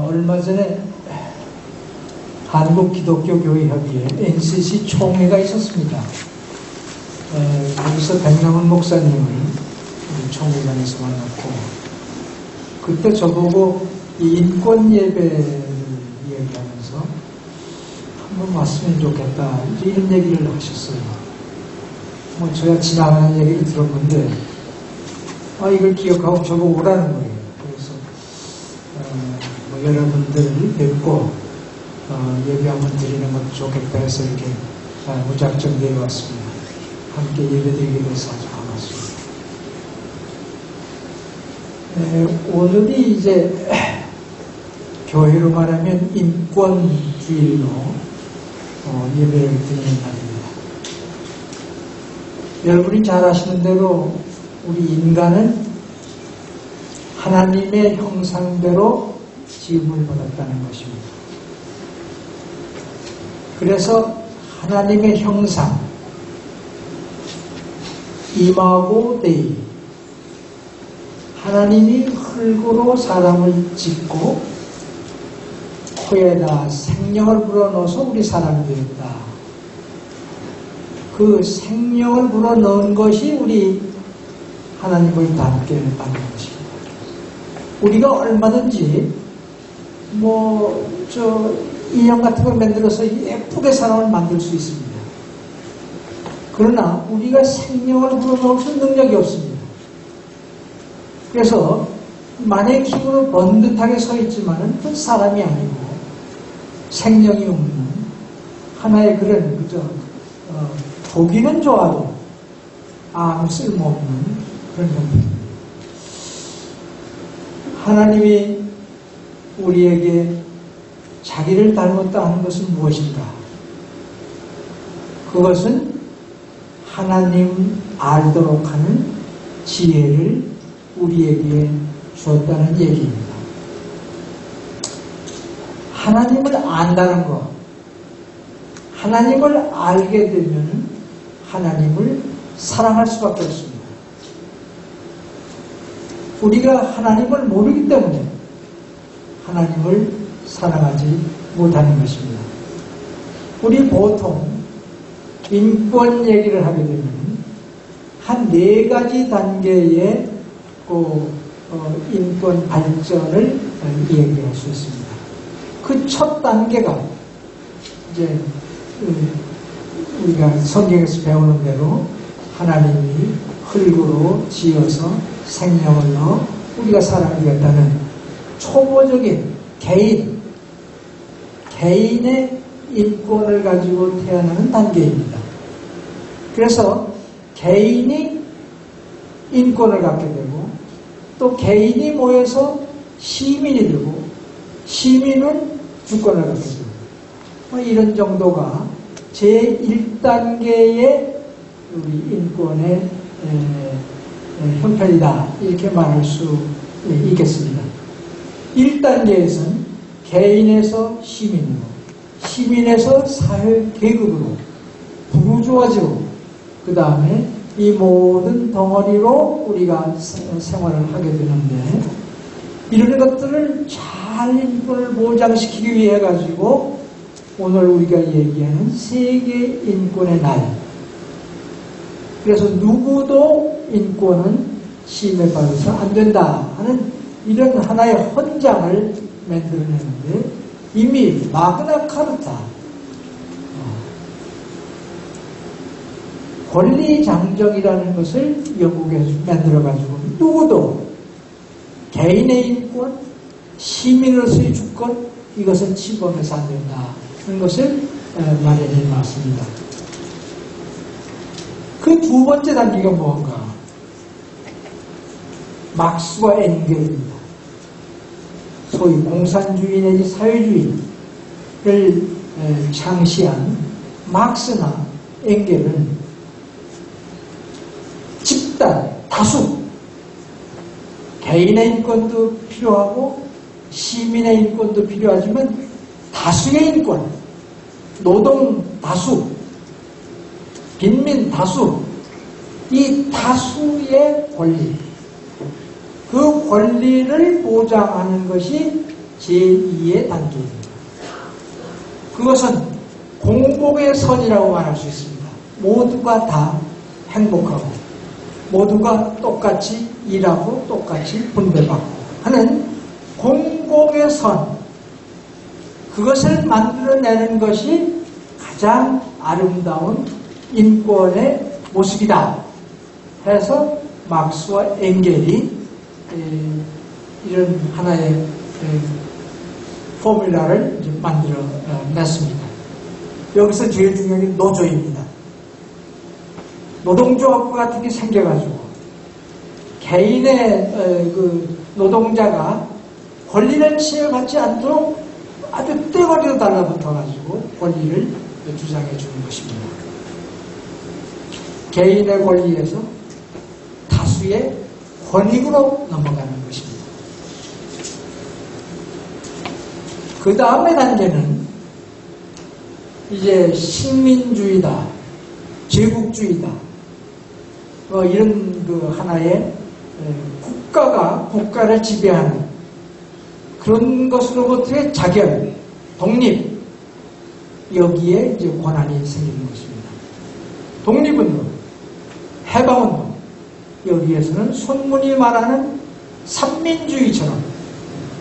얼마 전에 한국기독교교회협의회 NCC 총회가 있었습니다. 거기서 백남은 목사님을 우리 총회장에서 만났고, 그때 저보고 이 인권 예배를 이야기하면서 한번 왔으면 좋겠다 이런 얘기를 하셨어요. 뭐 저야 지나가는 얘기를 들었는데 이걸 기억하고 저보고 오라는 거예요. 그래서 뭐 여러분들을 뵙고 예배 한번 드리는 것도 좋겠다 해서 이렇게 무작정 내려왔습니다. 함께 예배 드리게 돼서 아주 반갑습니다. 오늘이 이제 교회로 말하면 인권주일로 예배를 드리는 날입니다. 여러분이 잘 아시는 대로 우리 인간은 하나님의 형상대로 지음을 받았다는 것입니다. 그래서 하나님의 형상, 이마고 데이, 하나님이 흙으로 사람을 짓고 코에다 생명을 불어넣어서 우리 사람이 되었다. 그 생명을 불어넣은 것이 우리 하나님을 닮게 만든 것입니다. 우리가 얼마든지 인형 같은 걸 만들어서 예쁘게 사람을 만들 수 있습니다. 그러나 우리가 생명을 불어넣을 수 있는 능력이 없습니다. 그래서 만의 힘으로 번듯하게 서 있지만은 그 사람이 아니고 생명이 없는 하나의 그런 보기는 좋아도 아무 쓸모없는 그런 형태입니다. 하나님이 우리에게 자기를 닮았다 하는 것은 무엇인가? 그것은 하나님 알도록 하는 지혜를 우리에게 주었다는 얘기입니다. 하나님을 안다는 것, 하나님을 알게 되면 하나님을 사랑할 수밖에 없습니다. 우리가 하나님을 모르기 때문에 하나님을 사랑하지 못하는 것입니다. 우리 보통 인권 얘기를 하게 되면 한 4가지 단계의 인권 발전을 이야기할 수 있습니다. 그 첫 단계가 이제 우리가 성경에서 배우는 대로 하나님이 흙으로 지어서 생명을 넣어 우리가 사람이 되었다는 초보적인 개인의 인권을 가지고 태어나는 단계입니다. 그래서 개인이 인권을 갖게 되고 또 개인이 모여서 시민이 되고 시민은 주권을 갖게 됩니다. 이런 정도가 제1단계의 우리 인권의 형편이다 이렇게 말할 수 있겠습니다. 1단계에서는 개인에서 시민으로, 시민에서 사회계급으로 부르주아지로 그 다음에 이 모든 덩어리로 우리가 생활을 하게 되는데, 이런 것들을 잘 인권을 보장시키기 위해 가지고 오늘 우리가 얘기하는 세계 인권의 날, 그래서 누구도 인권은 침해받아서 안 된다 하는 이런 하나의 헌장을 만들어내는데, 이미 마그나 카르타, 권리장정이라는 것을 영국에서 만들어가지고 누구도 개인의 인권, 시민으로서의 주권, 이것은 침범해서 안 된다 하는 것을 마련해 놨습니다. 그 두 번째 단계가 무엇인가? 막스와 엥겔입니다. 소위 공산주의 내지 사회주의를 창시한 막스나 엥겔은 집단, 다수, 개인의 인권도 필요하고 시민의 인권도 필요하지만 다수의 인권, 노동 다수, 빈민 다수, 이 다수의 권리, 그 권리를 보장하는 것이 제2의 단계입니다. 그것은 공복의 선이라고 말할 수 있습니다. 모두가 다 행복하고 모두가 똑같이 일하고 똑같이 분배받고 하는 공복의 선, 그것을 만들어내는 것이 가장 아름다운 인권의 모습이다 해서 막스와 엥겔이 이런 하나의 포뮬라를 만들어냈습니다. 여기서 제일 중요한 게 노조입니다. 노동조합 같은 게 생겨가지고 개인의 그 노동자가 권리를 취해받지 않도록 아주 떼거리로 달라붙어가지고 권리를 주장해 주는 것입니다. 개인의 권리에서 다수의 권익으로 넘어가는 것입니다. 그 다음의 단계는 이제 식민주의다, 제국주의다, 이런 그 하나의 국가가 국가를 지배하는 그런 것으로부터의 자결, 독립, 여기에 이제 권한이 생기는 것입니다. 독립운동, 해방운동, 여기에서는 손문이 말하는 삼민주의처럼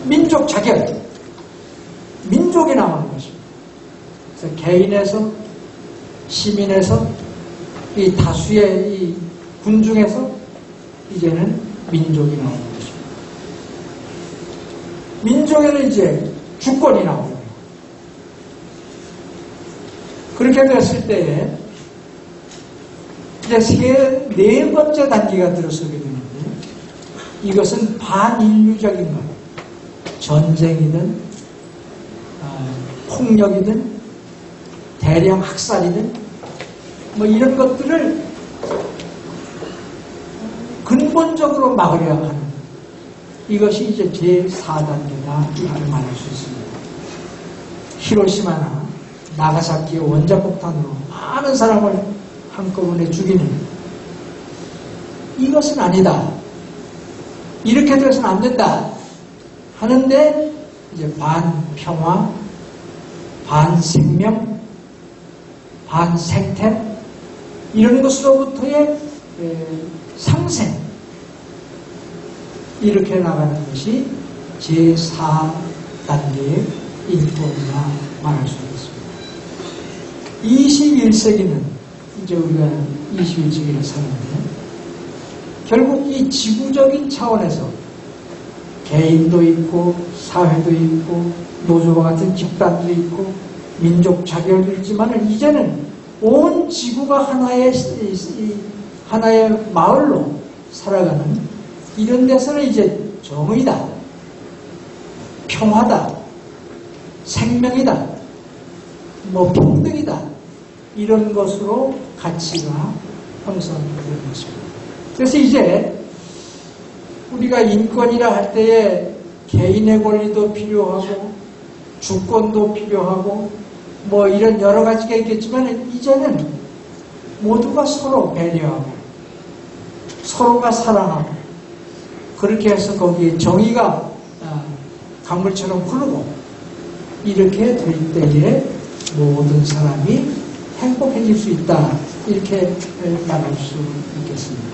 민족 자결, 민족이 나오는 것입니다. 그래서 개인에서, 시민에서, 이 다수의 이 군중에서 이제는 민족이 나오는 것입니다. 민족에는 이제 주권이 나오는 거예요. 그렇게 됐을 때에 이제 네 번째 단계가 들어서게 되는데, 이것은 반인류적인 것, 전쟁이든 폭력이든 대량 학살이든 뭐 이런 것들을 근본적으로 막으려 하는, 이것이 이제 제4단계다 이렇게 말할 수 있습니다. 히로시마나 나가사키의 원자폭탄으로 많은 사람을 한꺼번에 죽이는, 이것은 아니다, 이렇게 돼서는 안 된다 하는데, 이제 반평화, 반생명, 반생태, 이런 것으로부터의 상생, 이렇게 나가는 것이 제4단계의 인권이라 말할 수 있습니다. 21세기는 이제 우리가 21세기를 사는데, 결국 이 지구적인 차원에서 개인도 있고 사회도 있고 노조와 같은 집단도 있고 민족 자결도 있지만, 이제는 온 지구가 하나의 마을로 살아가는 이런 데서는 이제 정의다, 평화다, 생명이다, 뭐 평등이다, 이런 것으로 가치가 형성되는 것입니다. 그래서 이제 우리가 인권이라 할 때에 개인의 권리도 필요하고 주권도 필요하고 뭐 이런 여러 가지가 있겠지만, 이제는 모두가 서로 배려하고 서로가 사랑하고, 그렇게 해서 거기에 정의가 강물처럼 흐르고, 이렇게 될 때에 모든 사람이 행복해질 수 있다, 이렇게 말할 수 있겠습니다.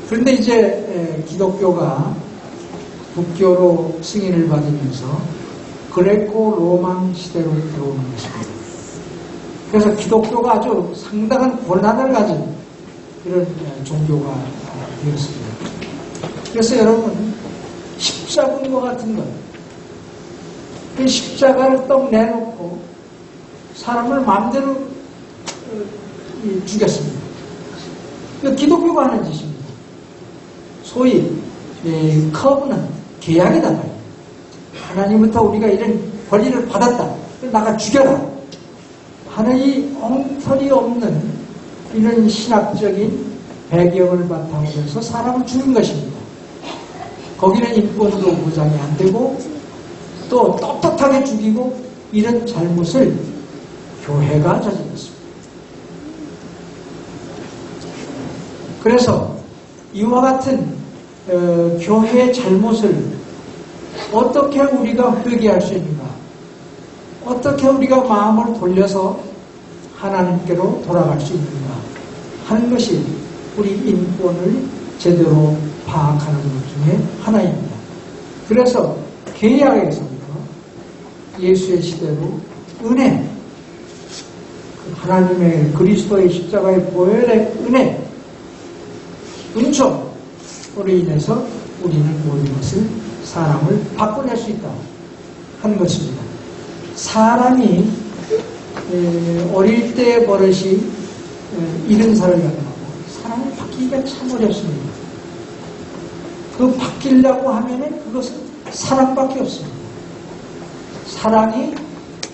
그런데 이제 기독교가 북교로 승인을 받으면서 그레코 로만 시대로 들어오는 것입니다. 그래서 기독교가 아주 상당한 권한을 가진 이런 종교가 되었습니다. 그래서 여러분, 십자군과 같은 것, 그 십자가를 떡 내놓고 사람을 마음대로 죽였습니다. 기독교가 하는 짓입니다. 소위 커브는 계약이다. 하나님부터 우리가 이런 권리를 받았다, 나가 죽여라 하는 이 엉터리 없는 이런 신학적인 배경을 바탕으로 해서 사람을 죽인 것입니다. 거기는 인권도 보장이 안 되고 또 떳떳하게 죽이고, 이런 잘못을 교회가 저질렀습니다. 그래서 이와 같은 교회의 잘못을 어떻게 우리가 회개할 수 있는가, 어떻게 우리가 마음을 돌려서 하나님께로 돌아갈 수 있는가 하는 것이 우리 인권을 제대로 파악하는 것 중에 하나입니다. 그래서 개약에서부터 예수의 시대로 은혜, 하나님의 그리스도의 십자가의 보혈의 은혜, 은총으로 인해서 우리는 모든 것을 사람을 바꿔낼 수 있다 하는 것입니다. 사람이 어릴 때 버릇이 70살을 가져가고 사람을 바뀌기가 참 어렵습니다. 그 바뀌려고 하면은 그것은 사랑밖에 없습니다. 사랑이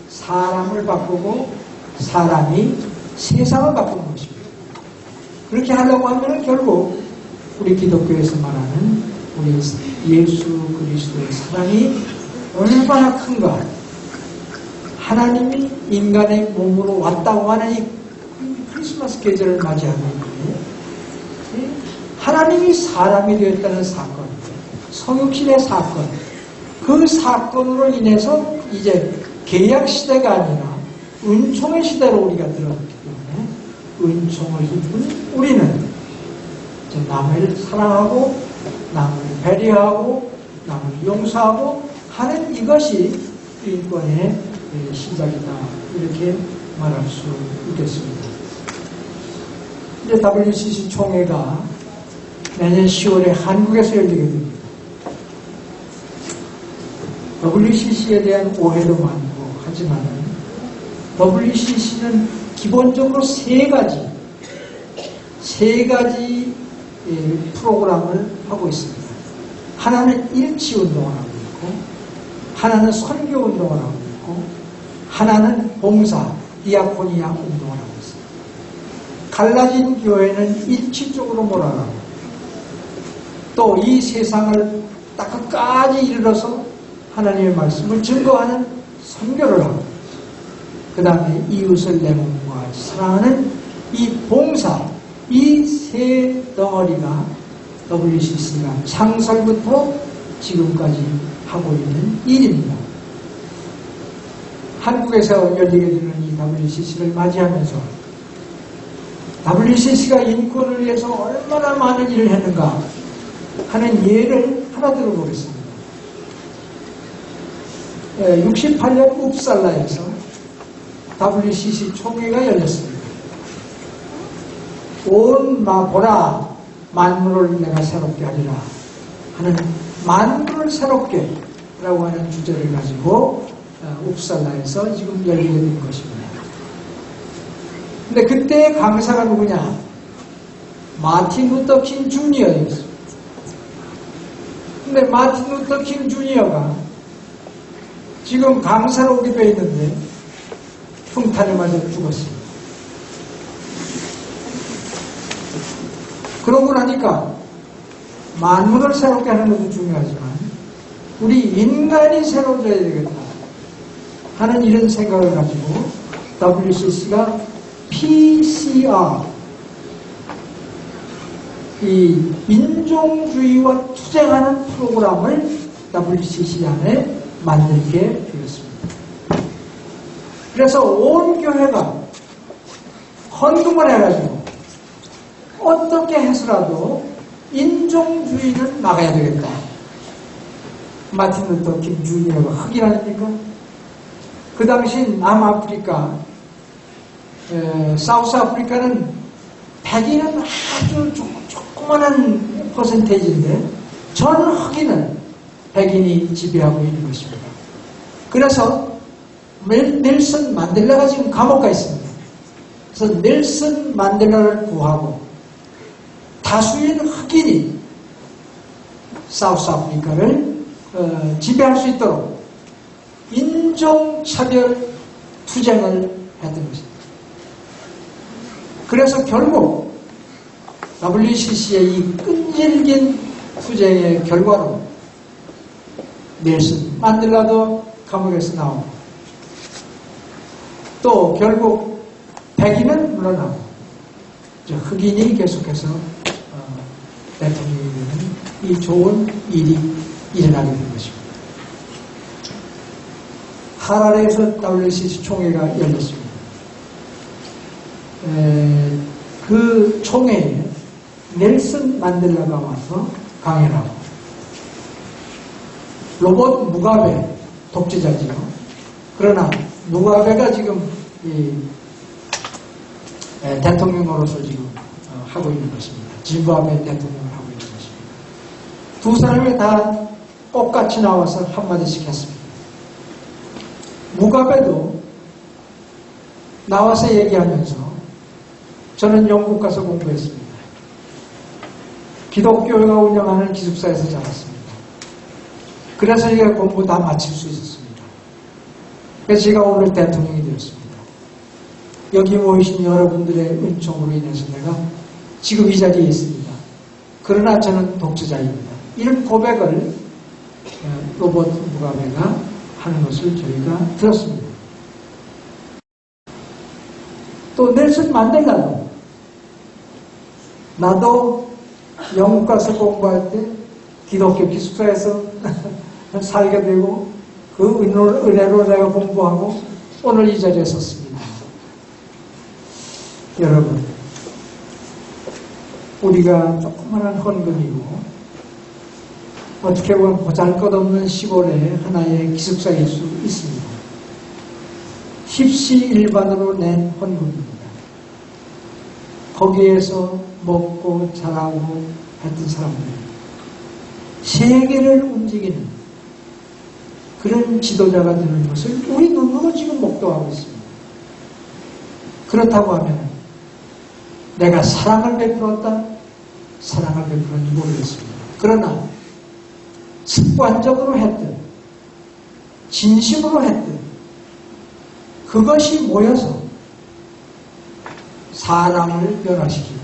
사람을 바꾸고 사람이 세상을 바꾸는 것입니다. 그렇게 하려고 하면 결국 우리 기독교에서 말하는 우리 예수 그리스도의 사랑이 얼마나 큰가, 하나님이 인간의 몸으로 왔다고 하는 이 크리스마스 계절을 맞이하는 데 하나님이 사람이 되었다는 사건, 성육신의 사건, 그 사건으로 인해서 이제 계약 시대가 아니라 은총의 시대로 우리가 들어갔기 때문에 은총을 입은 우리는 이제 남을 사랑하고 남을 배려하고 남을 용서하고 하는 이것이 인권의 시작이다, 이렇게 말할 수 있겠습니다. 이제 WCC 총회가 내년 10월에 한국에서 열리게 됩니다. WCC에 대한 오해도 많고 하지만 WCC는 기본적으로 세 가지 프로그램을 하고 있습니다. 하나는 일치운동을 하고 있고, 하나는 선교운동을 하고 있고, 하나는 봉사, 디아코니아 운동을 하고 있습니다. 갈라진 교회는 일치적으로 몰아가고, 또 이 세상을 딱 끝까지 이르러서 하나님의 말씀을 증거하는 선교를 하고, 그 다음에 이웃을 내 몸과 같이 사랑하는 이 봉사, 이 세 덩어리가 WCC가 창설부터 지금까지 하고 있는 일입니다. 한국에서 열리게 되는 이 WCC를 맞이하면서 WCC가 인권을 위해서 얼마나 많은 일을 했는가 하는 예를 하나 들어보겠습니다. 68년 웁살라에서 WCC 총회가 열렸습니다. 온 보라 만물을 내가 새롭게 하리라 하는, 만물을 새롭게 라고 하는 주제를 가지고 웁살라에서 지금 열리게 된 것입니다. 근데 그때 강사가 누구냐? 마틴 루터 킹 주니어였습니다. 근데 마틴 루터 킹 주니어가 지금 강사로 오게 되어 있는데 풍탄에 맞아 죽었습니다. 그러고 나니까 만물을 새롭게 하는 것도 중요하지만 우리 인간이 새로워져야 되겠다 하는 이런 생각을 가지고 WCC가 PCR, 이 인종주의와 투쟁하는 프로그램을 WCC 안에 만들게 되었습니다. 그래서 온 교회가 헌금을 해가지고 어떻게 해서라도 인종주의를 막아야 되겠다. 마틴 루터 킹 주니어가 흑인 아닙니까? 그 당시 남아프리카, 사우스 아프리카는 백인은 아주 조그만한 퍼센테이지인데 전 흑인은 백인이 지배하고 있는 것입니다. 그래서 넬슨 만델라가 지금 감옥 가 있습니다. 그래서 넬슨 만델라를 구하고 다수의 흑인이 사우스 아프리카를 지배할 수 있도록 인종차별 투쟁을 했던 것입니다. 그래서 결국 WCC의 이 끈질긴 투쟁의 결과로 넬슨 만델라도 감옥에서 나오고 또 결국 백인은 물러나고 흑인이 계속해서 대통령이 되는 이 좋은 일이 일어나게 된 것입니다. 하라레에서 WCC 총회가 열렸습니다. 그 총회에 넬슨 만델라가 와서 강연을 하고, 로봇 무가베 독재자지요. 그러나 무가베가 지금 대통령으로서 지금 하고 있는 것입니다. 짐바브웨 대통령을 하고 있는 것입니다. 두 사람이 다 똑같이 나와서 한마디씩 했습니다. 무가베도 나와서 얘기하면서 저는 영국 가서 공부했습니다. 기독교가 운영하는 기숙사에서 자랐습니다. 그래서 제가 공부 다 마칠 수 있었습니다. 그래서 제가 오늘 대통령이 되었습니다. 여기 모이신 여러분들의 은총으로 인해서 내가 지금 이 자리에 있습니다. 그러나 저는 독재자입니다. 이런 고백을 로버트 무가베가 하는 것을 저희가 들었습니다. 또 넬슨 만델라도 나도 영국 가서 공부할 때 기독교 기숙사에서 살게 되고 그 은혜로 내가 공부하고 오늘 이 자리에 섰습니다. 여러분, 우리가 조그마한 헌금이고 어떻게 보면 보잘것없는 시골의 하나의 기숙사일 수 있습니다. 십시일반으로 낸 헌금입니다. 거기에서 먹고 자라고 했던 사람들, 세계를 움직이는 그런 지도자가 되는 것을 우리 눈으로 지금 목도하고 있습니다. 그렇다고 하면 내가 사랑을 베풀었다? 사랑을 베풀었는지 모르겠습니다. 그러나 습관적으로 했든 진심으로 했든 그것이 모여서 사람을 변화시키고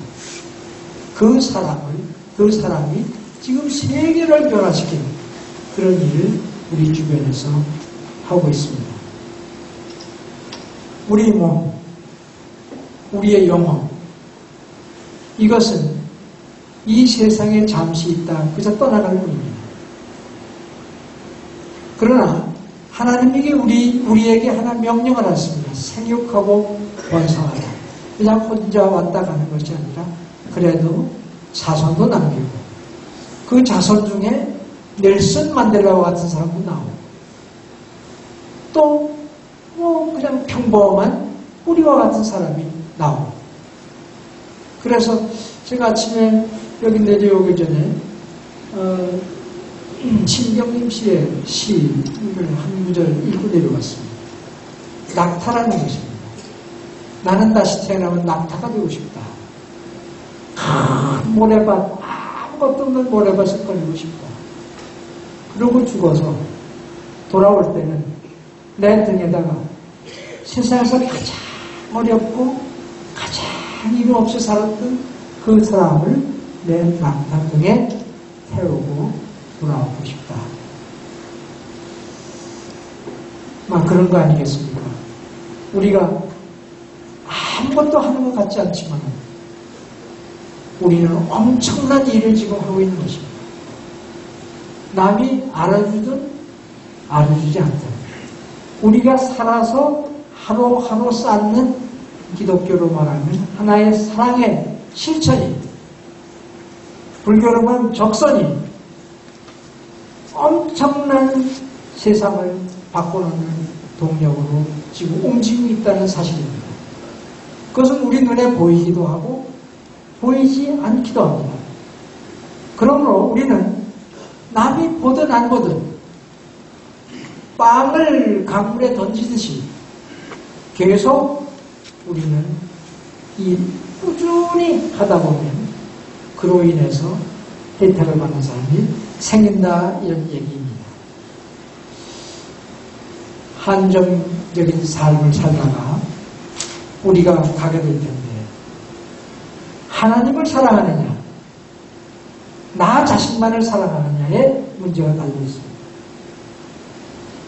그 사람이 지금 세계를 변화시키는 그런 일을 우리 주변에서 하고 있습니다. 우리 몸, 우리의 영혼, 이것은 이 세상에 잠시 있다 그저 떠나갈 뿐입니다. 그러나 하나님에게 우리에게 하나 명령을 하십니다. 생육하고 번성하라. 그냥 혼자 왔다 가는 것이 아니라 그래도 자손도 남기고 그 자손 중에 넬슨 만델라와 같은 사람도 나오고 또 그냥 평범한 우리와 같은 사람이 나오고 그래서 제가 아침에 여기 내려오기 전에 신경림 씨의 시를 한 구절 읽고 내려왔습니다. 낙타라는 것입니다. 나는 다시 태어나면 낙타가 되고 싶다. 큰 모래밭, 아무것도 없는 모래밭을 걸리고 싶다. 그러고 죽어서 돌아올 때는 내 등에다가 세상에서 가장 어렵고 가장 힘 없이 살았던 그 사람을 내 낙타 등에 태우고 돌아오고 싶다. 그런 거 아니겠습니까? 우리가 아무것도 하는 것 같지 않지만 우리는 엄청난 일을 지금 하고 있는 것입니다. 남이 알아주든 알아주지 않든 우리가 살아서 하루하루 쌓는 기독교로 말하면 하나의 사랑의 실천이 불교로 말하면 적선이 엄청난 세상을 바꿔놓는 동력으로 지금 움직이고 있다는 사실입니다. 그것은 우리 눈에 보이기도 하고 보이지 않기도 합니다. 그러므로 우리는 남이 보든 안 보든 빵을 강물에 던지듯이 계속 우리는 이 꾸준히 하다 보면 그로 인해서 혜택을 받는 사람이 생긴다 이런 얘기입니다. 한정적인 삶을 살다가 우리가 가게 될 텐데 하나님을 사랑하느냐 나 자신만을 사랑하느냐에 문제가 달려 있습니다.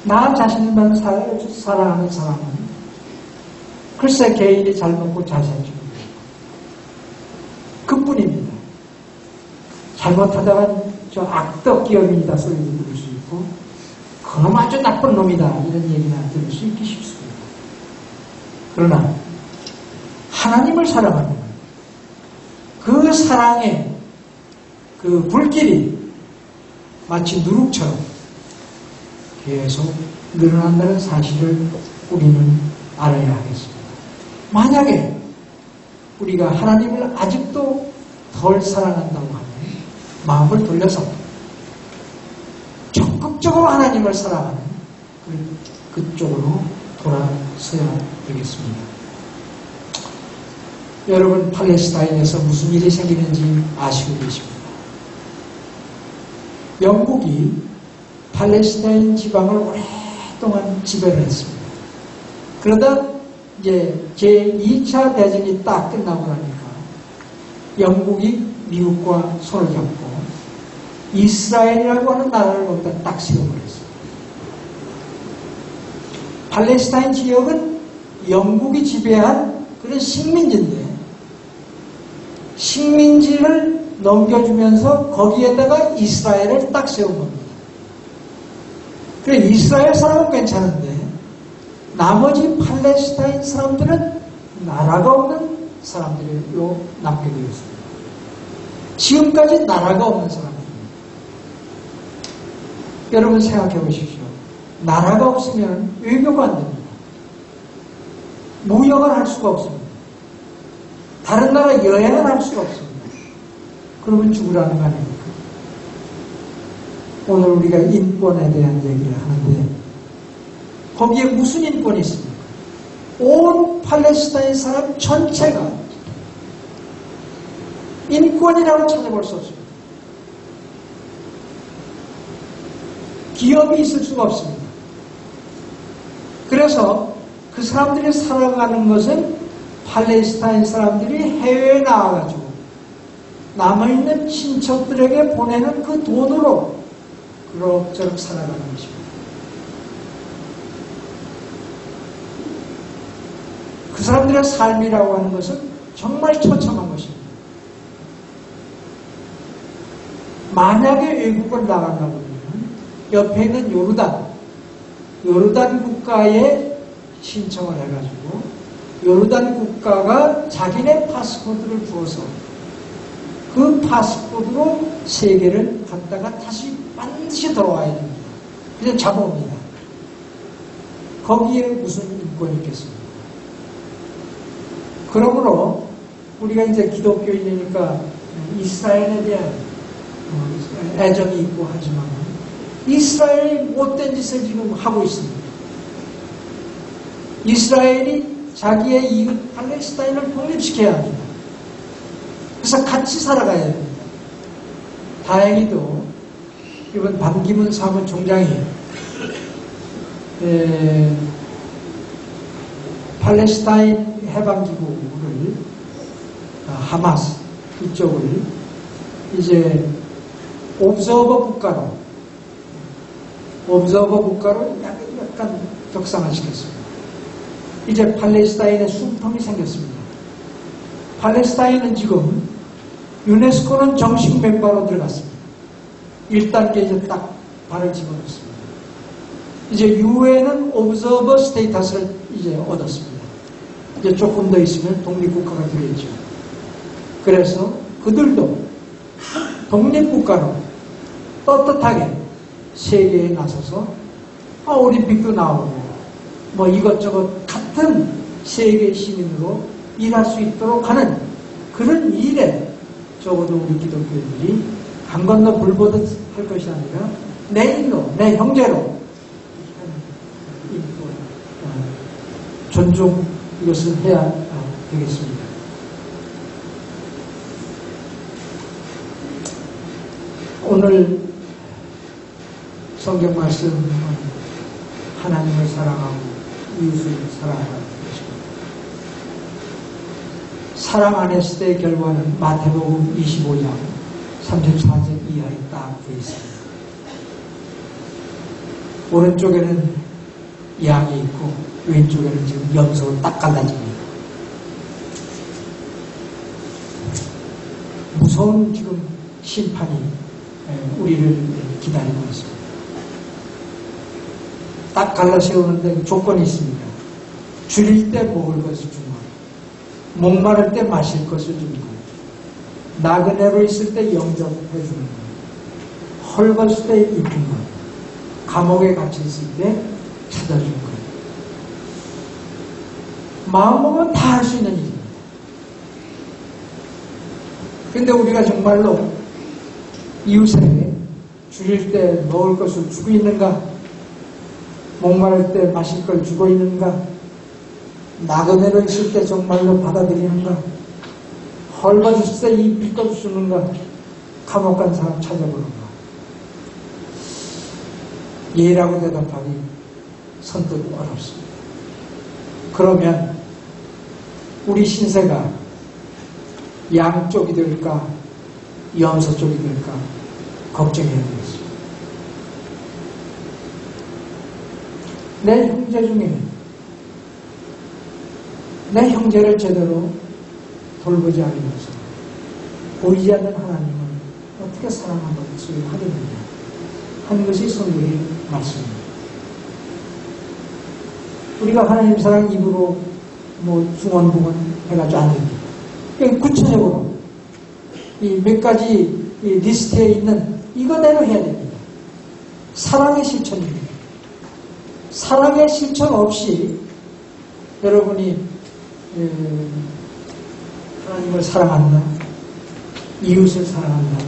나 자신만 사랑하는 사람은 글쎄 개인이 잘 먹고 잘 살지 그뿐입니다. 잘못하다가 저 악덕 기업인이다 소리도 들을 수 있고 그놈 아주 나쁜 놈이다 이런 얘기나 들을 수 있기 쉽습니다. 그러나 하나님을 사랑하는 그 사랑의 그 불길이 마치 누룩처럼 계속 늘어난다는 사실을 우리는 알아야 하겠습니다. 만약에 우리가 하나님을 아직도 덜 사랑한다고 하면 마음을 돌려서 적극적으로 하나님을 사랑하는 그쪽으로 돌아서야 되겠습니다. 여러분 팔레스타인에서 무슨 일이 생기는지 아시고 계십니다. 영국이 팔레스타인 지방을 오랫동안 지배를 했습니다. 그러다 이제 제2차 대전이 딱 끝나고 나니까 영국이 미국과 손을 잡고 이스라엘이라고 하는 나라를 거기다 딱 세워버렸어요. 팔레스타인 지역은 영국이 지배한 그런 식민지인데 식민지를 넘겨주면서 거기에다가 이스라엘을 딱 세운 겁니다. 그래 이스라엘 사람은 괜찮은데 나머지 팔레스타인 사람들은 나라가 없는 사람들로 남게 되었습니다. 지금까지 나라가 없는 사람들입니다. 여러분 생각해 보십시오. 나라가 없으면 외교가 안 됩니다. 무역을 할 수가 없습니다. 다른 나라 여행을 할 수가 없습니다. 그러면 죽으라는 거 아닙니까? 오늘 우리가 인권에 대한 얘기를 하는데 거기에 무슨 인권이 있습니까? 온 팔레스타인 사람 전체가 인권이라고 찾아볼 수 없습니다. 기업이 있을 수가 없습니다. 그래서 그 사람들이 살아가는 것은 팔레스타인 사람들이 해외에 나와가지고 남아있는 친척들에게 보내는 그 돈으로 그럭저럭 살아가는 것입니다. 그 사람들의 삶이라고 하는 것은 정말 처참한 것입니다. 만약에 외국을 나간다고 하면 옆에 있는 요르단 국가에 신청을 해가지고 요르단 국가가 자기네 파스포드를 주어서 그 파스포드로 세계를 갔다가 다시 반드시 돌아와야 됩니다. 그냥 잡아옵니다. 거기에 무슨 인권이 있겠습니까? 그러므로 우리가 이제 기독교인이니까 이스라엘에 대한 애정이 있고 하지만 이스라엘이 못된 짓을 지금 하고 있습니다. 이스라엘이 자기의 이웃 팔레스타인을 독립시켜야 합니다. 그래서 같이 살아가야 됩니다. 다행히도 이번 반기문 사무총장이 팔레스타인 해방기구를 하마스 이쪽을 이제 옵저버 국가로 약간 격상화시켰습니다. 이제 팔레스타인의 숨통이 생겼습니다. 팔레스타인은 지금 유네스코는 정식 멤버로 들어갔습니다. 1단계 이제 딱 발을 집어넣습니다. 이제 유엔은 옵저버 스테이터스를 이제 얻었습니다. 이제 조금 더 있으면 독립국가가 되겠죠. 그래서 그들도 독립국가로 떳떳하게 세계에 나서서 올림픽도 나오고 뭐 이것저것 같은 세계 시민으로 일할 수 있도록 하는 그런 일에 적어도 우리 기독교인들이 강 건너 불 보듯 할 것이 아니라 내 일로, 내 형제로 존중 이것을 해야 되겠습니다. 오늘 성경 말씀은 하나님을 사랑하고 이웃을 사랑하는 것입니다. 사랑 안 했을 때의 결과는 마태복음 25장 34절 이하에 딱 되어 있습니다. 오른쪽에는 양이 있고 왼쪽에는 지금 염소로 딱 갈라집니다. 무서운 지금 심판이 우리를 기다리고 있습니다. 딱 갈라세우는데 조건이 있습니다. 줄일 때 먹을 것을 준 것, 목마를 때 마실 것을 준 것, 나그네로 있을 때 영접해 주는 것, 헐벗을 때 입은 것, 감옥에 갇혀 있을 때 찾아준 것. 마음먹으면 다 할 수 있는 일입니다. 근데 우리가 정말로 이웃에게 줄일 때 먹을 것을 주고 있는가? 목마를 때 마실 걸 주고 있는가? 나그네로 있을 때 정말로 받아들이는가? 헐벗을 때 입을 것 주는가? 감옥 간 사람 찾아보는가? 예라고 대답하기 선뜻 어렵습니다. 그러면 우리 신세가 양쪽이 될까 염소 쪽이 될까 걱정해야 되겠습니다. 내 형제 중에 내 형제를 제대로 돌보지 않으면서 보이지 않는 하나님을 어떻게 사랑하는 것을 하겠느냐 하는 것이 성경의 말씀입니다. 우리가 하나님 사랑 입으로 중언부언 해가지고 안 됩니다. 구체적으로 이 몇 가지 이 리스트에 있는 이거대로 해야 됩니다. 사랑의 실천입니다. 사랑의 실천 없이 여러분이 하나님을 사랑한다, 이웃을 사랑한다,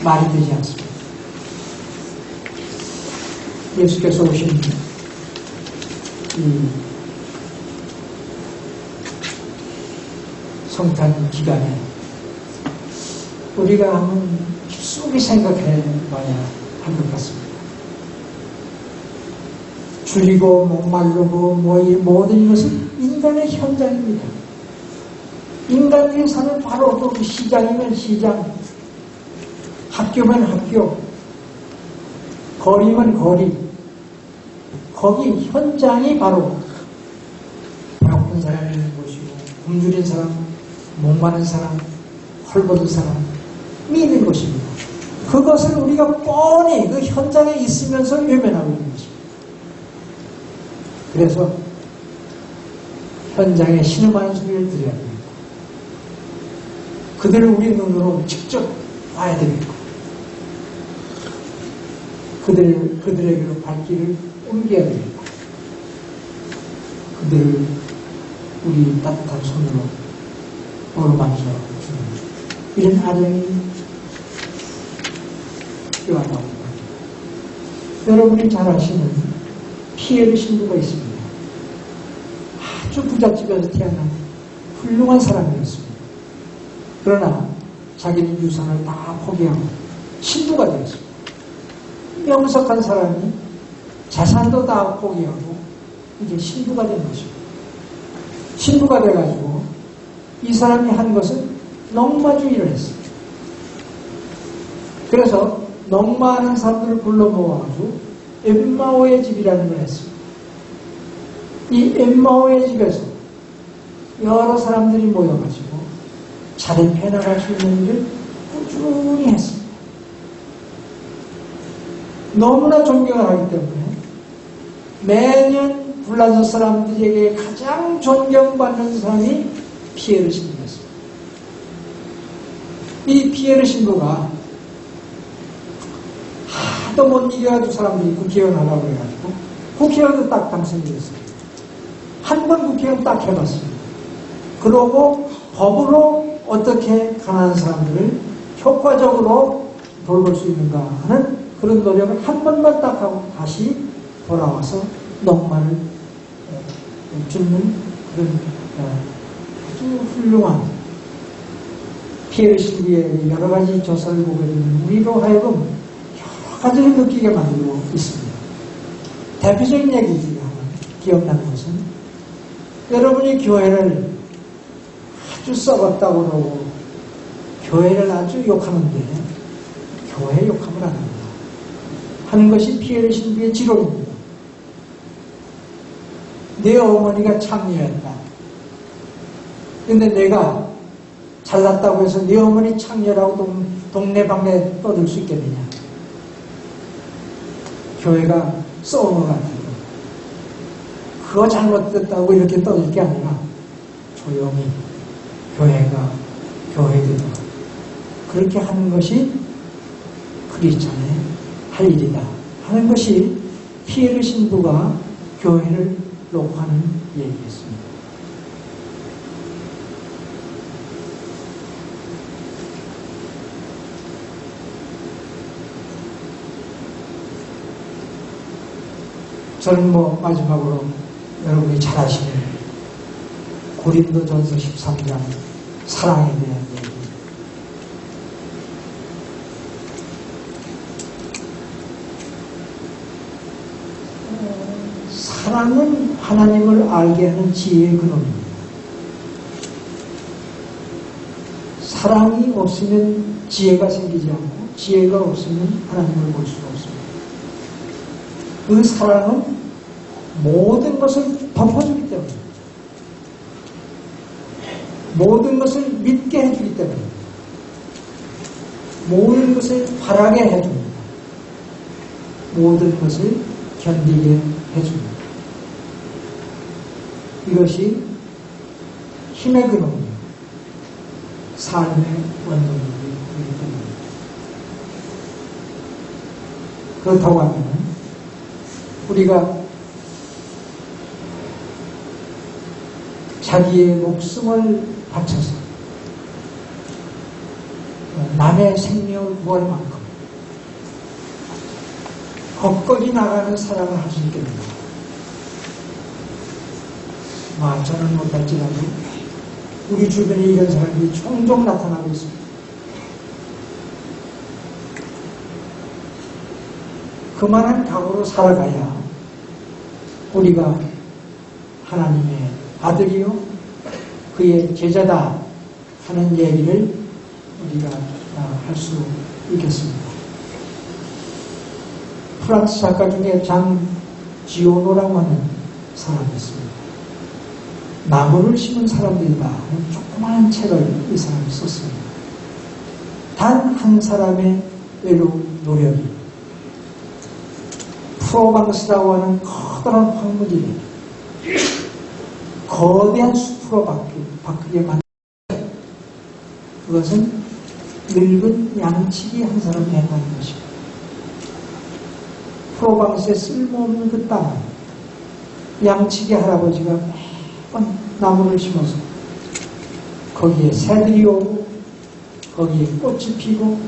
말이 되지 않습니다. 예수께서 오신 이 성탄 기간에 우리가 한번 깊숙이 생각해 봐야 할 것 같습니다. 줄이고 목마르고 모든 이것은 인간의 현장입니다. 인간들이 사는 바로 그 시장이면 시장, 학교면 학교, 거리면 거리, 거기 현장이 바로 배고픈 사람이 있는 곳이고 굶주린 사람, 목마른 사람, 헐벗은 사람이 있는 것입니다. 그것을 우리가 뻔히 그 현장에 있으면서 외면하고 있는 것입니다. 그래서 현장에 신음하는 소리를 들어야 됩니다. 그들을 우리 눈으로 직접 봐야 되겠고 그들에게로 발길을 옮겨야 되겠고 그들을 우리 따뜻한 손으로 어루만져 주는 이런 아령이 필요하다고 합니다. 여러분이 잘 아시는 피에르 신부가 있습니다. 아주 부잣집에서 태어난 훌륭한 사람이었습니다. 그러나 자기는 유산을 다 포기하고 신부가 되었습니다. 명석한 사람이 재산도 다 포기하고 이제 신부가 된 것입니다. 신부가 돼가지고 이 사람이 한 것은 넉마주의를 했습니다. 그래서 넉마하는 사람들을 불러 모아가지고 엠마오의 집이라는 걸 했습니다. 이 엠마오의 집에서 여러 사람들이 모여가지고 자립해 나갈 수 있는 일을 꾸준히 했습니다. 너무나 존경을 하기 때문에 매년 불란서 사람들에게 가장 존경받는 사람이 피에르 신부였습니다. 이 피에르 신부가 하도 못 이겨가지고 사람들이 국회의원 하라고 해가지고 국회의원도 딱 당선이 됐습니다. 한 번 국회의원 딱 해봤습니다. 그러고 법으로 어떻게 가난한 사람들을 효과적으로 돌볼 수 있는가 하는 그런 노력을 한 번만 딱 하고 다시 돌아와서 넉마를 줍는 그런 아주 훌륭한 피에르 신부의 여러 가지 조사를 보게 되면 우리로 하여금 여러 가지를 느끼게 만들고 있습니다. 대표적인 얘기지 기억나는 것은 여러분이 교회를 아주 썩었다고 그러고 교회를 아주 욕하는데 교회 욕하면 안 됩니다. 하는 것이 피에르 신부의 지론입니다. 내 어머니가 창녀였다. 근데 내가 잘났다고 해서 네 어머니 창녀라고 동네방네 떠들 수 있겠느냐. 교회가 썩은 것 같아요. 그거 잘못됐다고 이렇게 떠들 게 아니라 조용히 교회가 교회대로 그렇게 하는 것이 크리스찬의 할 일이다 하는 것이 피에르 신부가 교회를 놓고 하는 얘기였습니다. 저는 마지막으로 여러분이 잘 아시는 고린도전서 13장 사랑에 대한 얘기. 사랑은 하나님을 알게 하는 지혜의 근원입니다. 사랑이 없으면 지혜가 생기지 않고 지혜가 없으면 하나님을 볼 수가 없습니다. 그 사랑은 모든 것을 덮어주기 때문입니다. 모든 것을 믿게 해주기 때문입니다. 모든 것을 바라게 해줍니다. 모든 것을 견디게 해줍니다. 이것이 힘의 근원입니다. 삶의 원동력이기 때문입니다. 그렇다고 하면 우리가 자기의 목숨을 바쳐서 남의 생명을 구할 만큼 헛거리 나가는 사랑을 할 수 있겠는가? 저는 못할지라도 우리 주변에 이런 사람이 종종 나타나고 있습니다. 그만한 각오로 살아가야 우리가 하나님의 아들이요 그의 제자다 하는 얘기를 우리가 할 수 있겠습니다. 프랑스 작가 중에 장지오노라고 하는 사람이 있습니다. 나무를 심은 사람들이다 하는 조그마한 책을 이 사람이 썼습니다. 단 한 사람의 외로운 노력이 프로방스라고 하는 커다란 황무지를 거대한 숲으로 바뀌게 만든 그것은 늙은 양치기 한 사람이 했다는 것입니다. 프로방스에 쓸모없는 그 땅은 양치기 할아버지가 매번 나무를 심어서 거기에 새들이 오고 거기에 꽃이 피고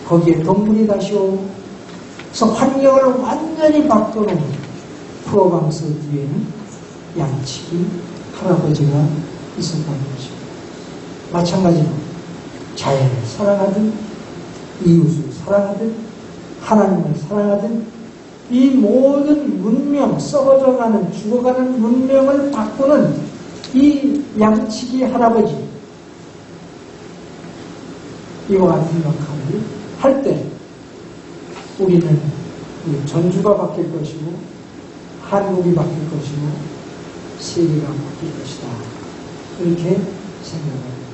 거기에 동물이 다시 오고 그래서 환경을 완전히 바꿔놓은 프로방스 뒤에는 양치기 할아버지가 있었다는 것입니다. 마찬가지로 자연을 사랑하든 이웃을 사랑하든 하나님을 사랑하든 이 모든 문명, 썩어져가는 죽어가는 문명을 바꾸는 이 양치기 할아버지 이와 같은 역할을 할 때 우리는 전주가 바뀔 것이고 한국이 바뀔 것이고 세계가 바뀔 것이다. 이렇게 생각합니다.